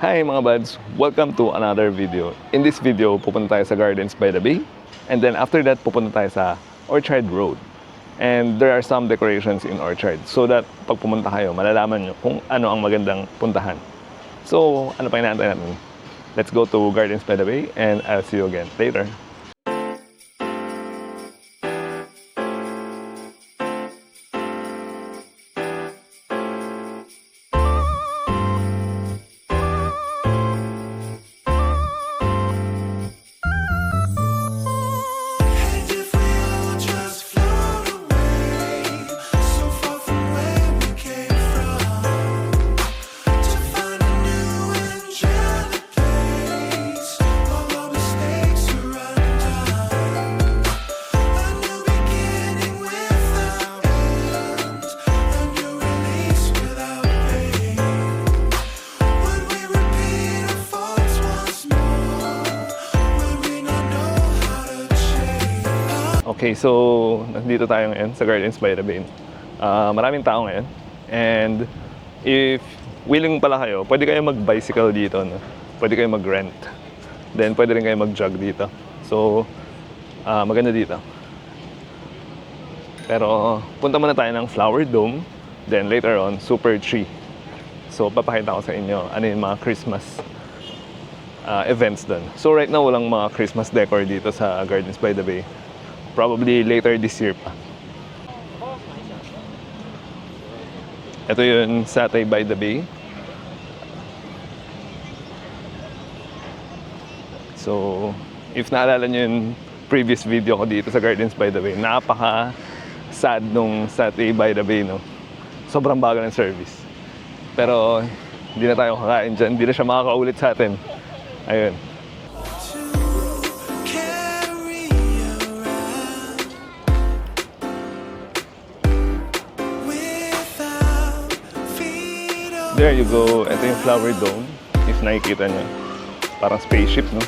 Hi mga buds! Welcome to another video. In this video, pupunta tayo sa Gardens by the Bay. And then after that, pupunta tayo sa Orchard Road. And there are some decorations in Orchard. So that pag pumunta kayo, malalaman nyo kung ano ang magandang puntahan. So, ano pa inaantay natin? Let's go to Gardens by the Bay and I'll see you again later. Okay, so nandito tayo ngayon sa Gardens by the Bay. Maraming tao ngayon. And if willing pala kayo, pwede kayo mag-bicycle dito. No? Pwede kayo mag-rent. Then pwede rin kayo mag-jog dito. So, maganda dito. Pero punta muna tayo ng Flower Dome. Then later on, Super Tree. So, papakita ko sa inyo ano yung mga Christmas events doon. So right now, walang mga Christmas decor dito sa Gardens by the Bay. Probably later this year pa. Ito yung Satay by the Bay. So, if naalala nyo yung previous video ko dito sa Gardens by the Bay, napaka-sad nung Satay by the Bay, no? Sobrang bagal ng service. Pero, hindi na tayo kakain dyan. Hindi na siya makakaulit sa atin. Ayun. There you go. Ito yung Flower Dome. If nakikita nyo. Parang spaceship, no?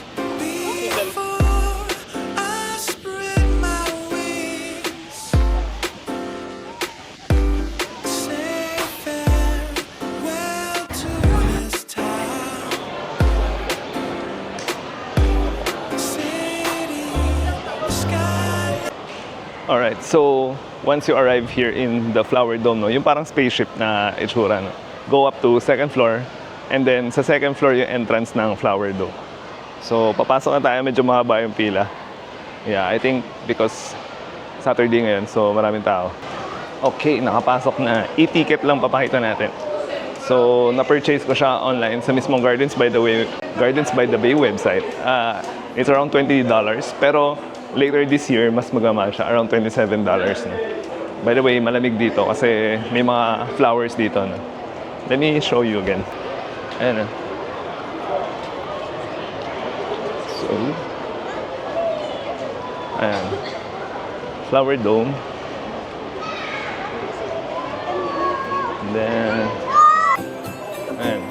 Alright, so once you arrive here in the Flower Dome, no, yung parang spaceship na itsura, no? Go up to second floor, and then sa second floor yung entrance ng Flower Dome. So, papasok na tayo, medyo mahaba yung pila. Yeah, I think because Saturday ngayon, so maraming tao. Okay, nakapasok na. E-ticket lang papakita natin. So, na-purchase ko siya online sa mismong Gardens by the Bay website. It's around $20, pero later this year, mas magmamahal siya, around $27 na. By the way, malamig dito kasi may mga flowers dito, no? Let me show you again. Ayan na. So, ayan. Flower Dome. And then, ayan.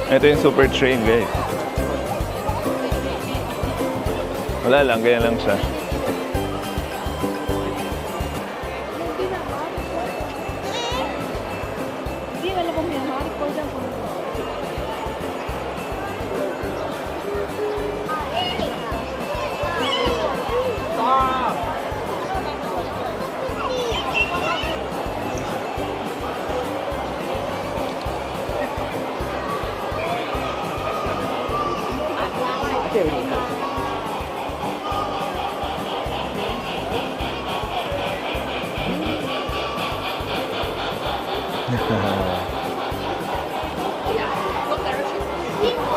Ito yung super train, guys. Wala lang, ganyan lang siya.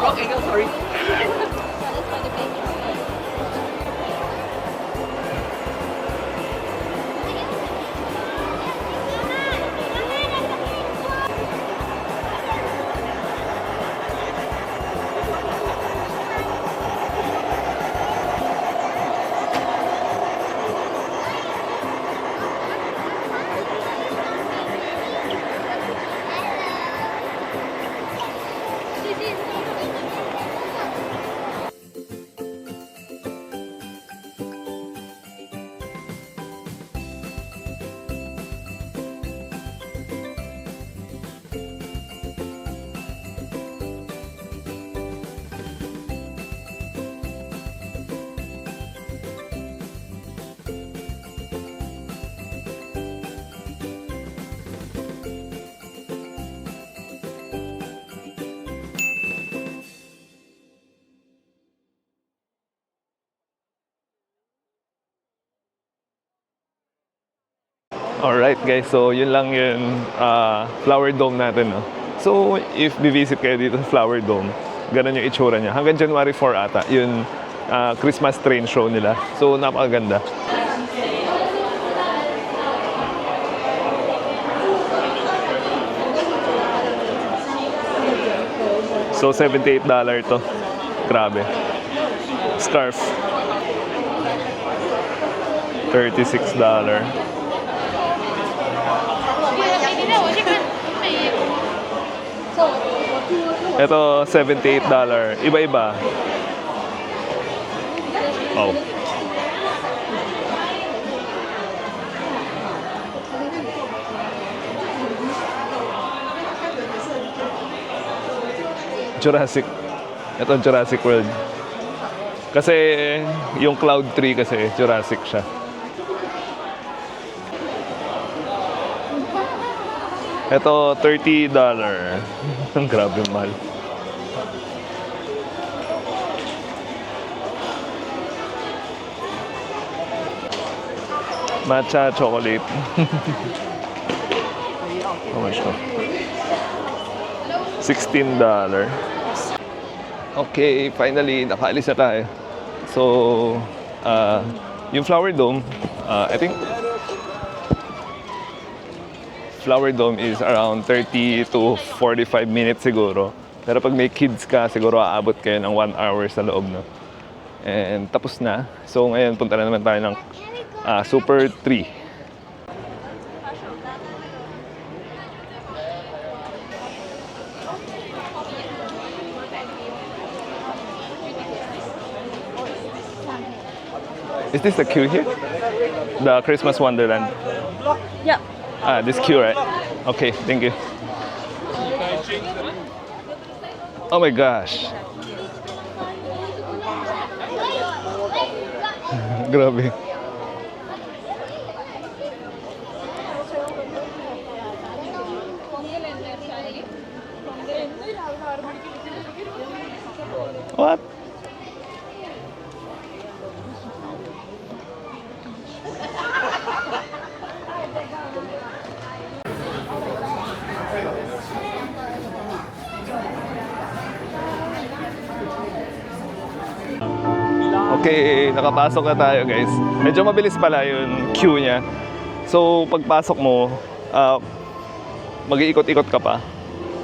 Okay, go, sorry. Alright guys, so yun lang yung Flower Dome natin. No? So if bivisit kayo dito sa Flower Dome, ganun yung itsura niya. Hanggang January 4 ata, yung Christmas train show nila. So napakaganda. So $78 to. Grabe. Scarf. $36. Ito, $78. Iba-iba. Oh. Jurassic. Ito, Jurassic World. Kasi, yung Cloud 3 kasi, Jurassic siya. Ito, $30. Ang grabe mahal. Matcha chocolate. How much to? $16. Okay, finally, nakaalis na tayo. So, yung Flower Dome, I think Flower Dome is around 30 to 45 minutes siguro. Pero pag may kids ka, siguro aabot kayo ng 1 hour sa loob, no? And tapos na. So ngayon, punta na naman tayo ng Super 3. Is this the queue here? The Christmas Wonderland? Yeah. This queue, right? Okay, thank you. Oh my gosh. Grabe. What? Okay, nakapasok na tayo guys. Medyo mabilis pala yung queue niya. So pagpasok mo, mag-iikot-ikot ka pa.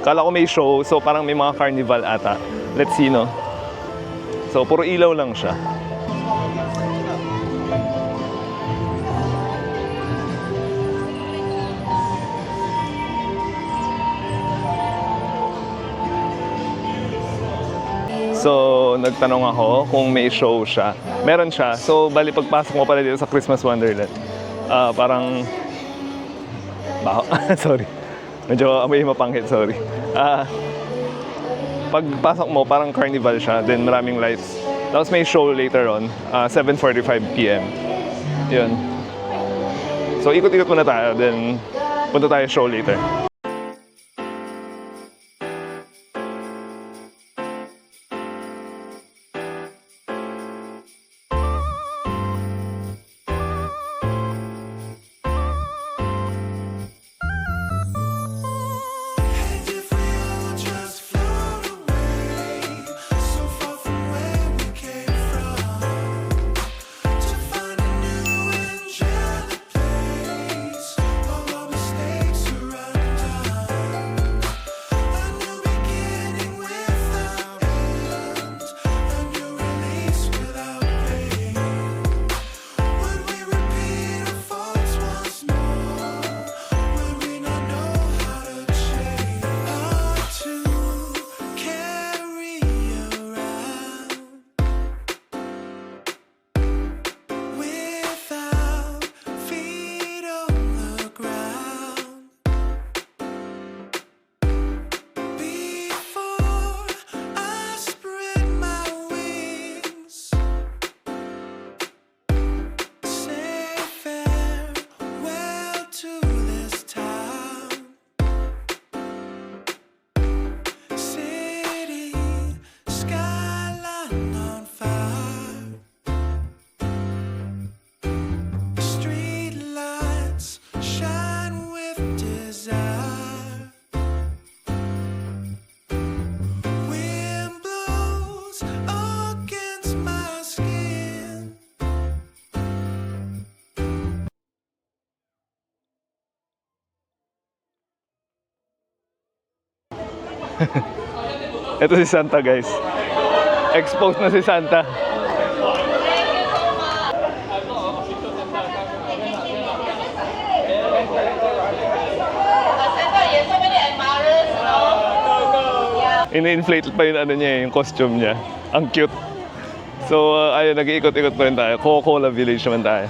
Kala ko may show, so parang may mga carnival ata. Let's see, no? So puro ilaw lang siya. So, nagtanong ako kung may show siya. Meron siya. So, bali pagpasok mo pala dito sa Christmas Wonderland, parang... Baho. Sorry. Medyo amoy mapanghit, sorry. Pagpasok mo, parang carnival siya. Then, maraming lights. Tapos may show later on, 7:45 p.m. Yun. So, ikot-ikot muna tayo. Then, punta tayo show later. Ito si Santa, guys. Exposed na si Santa. Ini-inflate pa yung ano niya, yung costume niya. Ang cute. So, ayun, nag-iikot-ikot pa rin tayo. Coca-Cola Village naman tayo.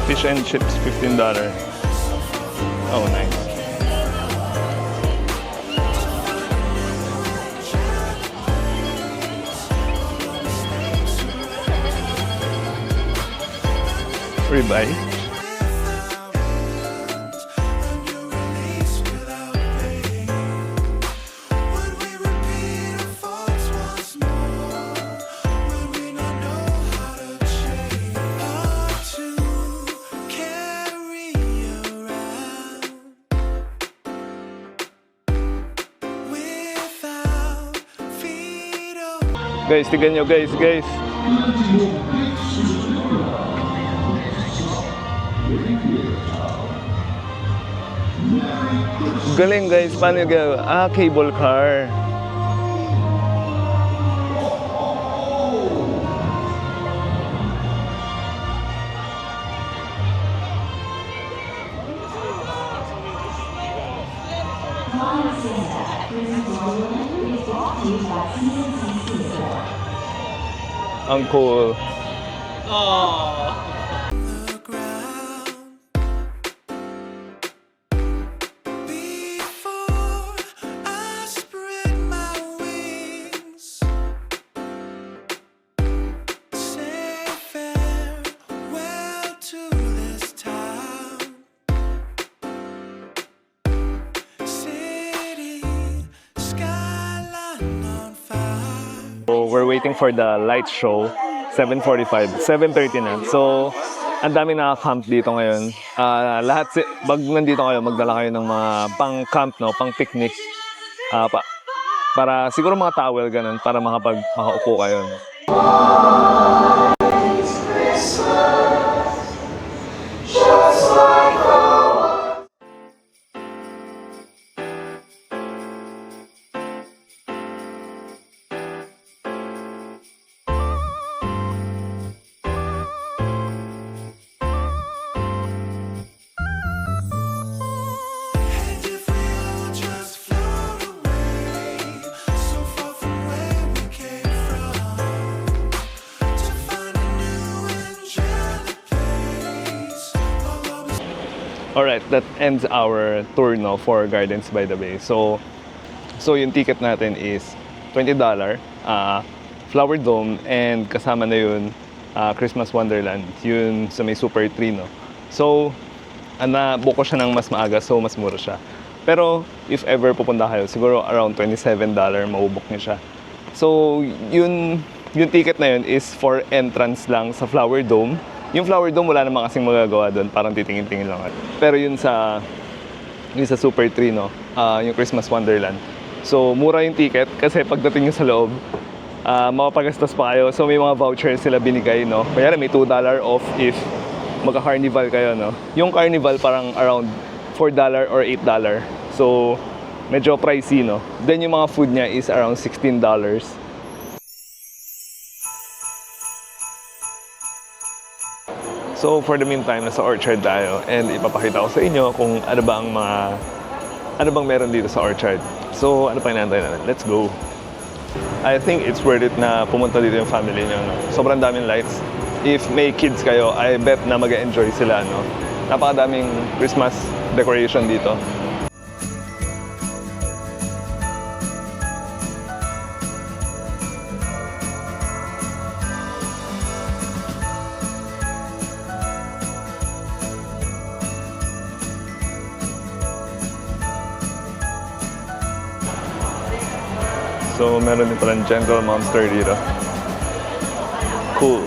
Fish and chips, $15. Oh, nice. Ribeye. Guys, tignan nyo guys. Galing guys, paano yung gagawa? Ah, cable car. Ang cool. So we're waiting for the light show, 7:45, 7:30 na. So, ang daming naka-camp dito ngayon. Pag nandito kayo, magdala kayo ng mga pang-camp, no? Pang-picnic. Para siguro mga towel, ganun, para makaupo kayo. No? Alright, that ends our tour no for Gardens by the Bay. So yung ticket natin is $20, Flower Dome, and kasama na yun Christmas Wonderland, yun sa may Super Tree, no. So na-book ko siya ng mas maaga, so mas mura siya. Pero if ever pupunta kayo, siguro around $27 maubok niyo siya. So yung ticket na yun is for entrance lang sa Flower Dome. Yung Flower Dome, wala namang kasing magagawa doon, parang titingin-tingin lang. Pero yun sa Super Tree, no, yung Christmas Wonderland. So, mura yung ticket kasi pagdating nyo sa loob, makapagastos pa kayo. So, may mga vouchers sila binigay, no. Kaya may $2 off if magka-carnival kayo, no. Yung carnival parang around $4 or $8. So, medyo pricey, no. Then, yung mga food niya is around $16. So for the meantime, nasa Orchard tayo and ipapakita ko sa inyo kung ano bang meron dito sa Orchard. So ano pa inaantay natin? Let's go! I think it's worth it na pumunta dito yung family nyo. No? Sobrang daming lights. If may kids kayo, I bet na mag-enjoy sila. No? Napakadaming Christmas decoration dito. So, meron din palang Gentle Monster dito. Cool.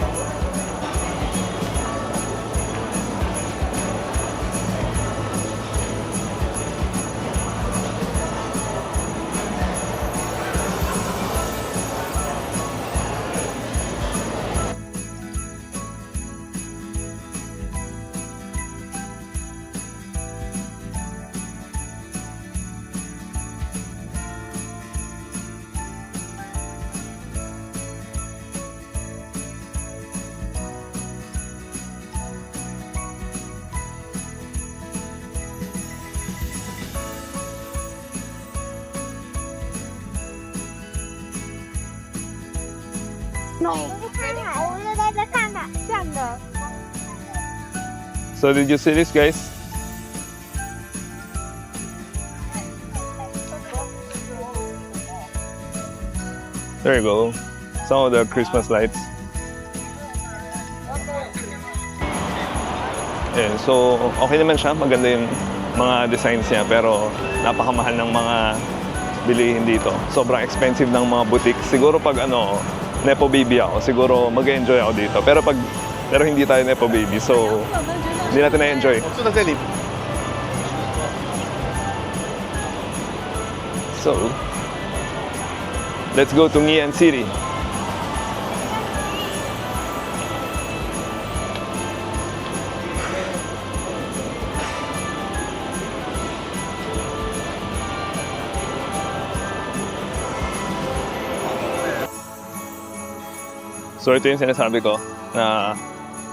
No，我看看，我就在这看看，像的。 So did you see this, guys? There you go. Some of the Christmas lights. Eh, so okay naman siya, maganda yung mga designs niya, pero napakamahal ng mga bilihin dito. Sobrang expensive ng mga boutique. Siguro pag Nepo baby ako, siguro mag-enjoy ako dito. Pero hindi tayo Nepo baby, so hindi natin na-enjoy. 住在这里。 So, let's go to Ngien City. So ito yung sinasabi ko na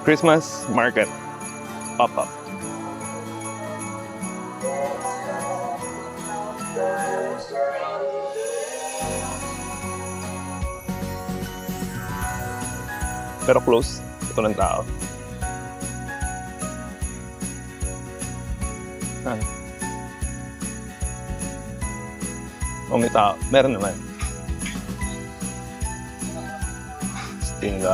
Christmas market pop-up. Pero close. Ito ng tao. Oh, may tao. Meron naman. $16.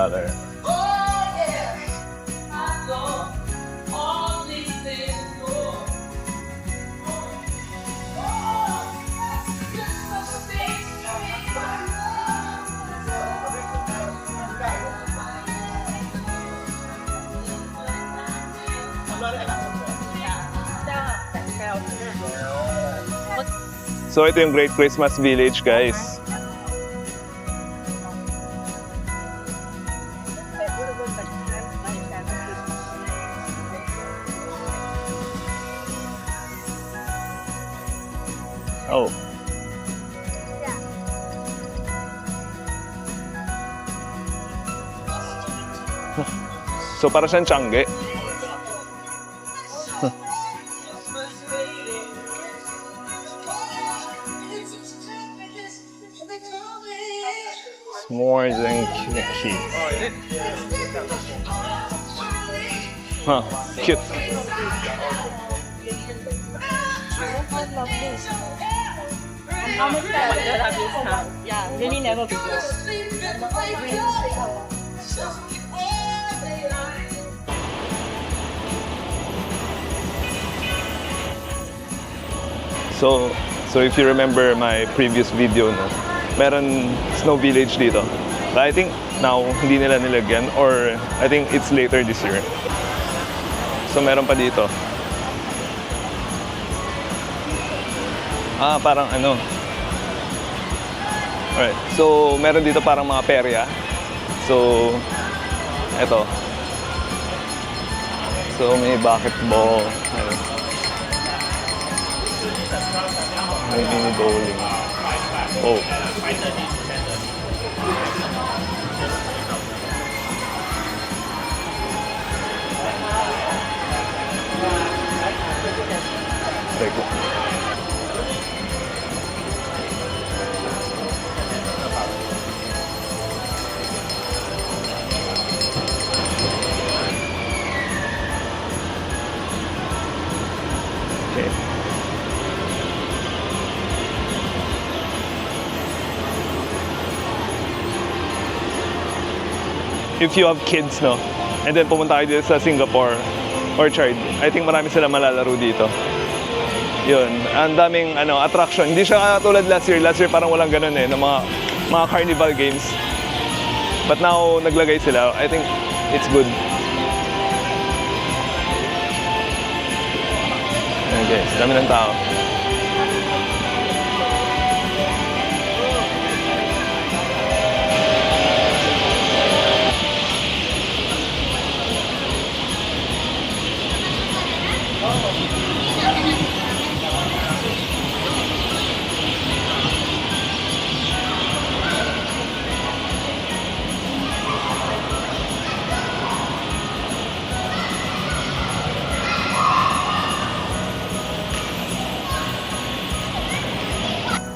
So ito yung Great Christmas Village, guys. Oh. So para siyang Tiangge. More than cute. Huh, cute. How much that? Yeah, really never before. So if you remember my previous video, no, meron Snow Village dito. But I think now hindi nila nilagyan, or I think it's later this year. So meron pa dito. Parang ano. Alright, so meron dito parang mga perya. So, eto. So may bucket ball. May mini bowling. Oh. Teka. Okay. If you have kids, no, and then pumunta kayo dito sa Singapore Orchard, I think marami sila malalaro dito. Yun, ang daming attraction. Hindi siya katulad last year. Last year parang walang ganun ng mga carnival games. But now naglagay sila. I think it's good. Okay, dami ng tao.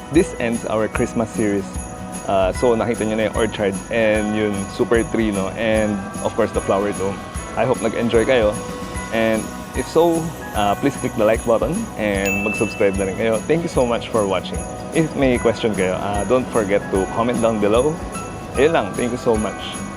This ends our Christmas series. So nakita nyo na yung orchard and yung super tree, no? And of course the flower dome. I hope nag-enjoy kayo. And if so, please click the like button and mag-subscribe na rin kayo. Thank you so much for watching. If may question kayo, don't forget to comment down below. Ayun lang, thank you so much.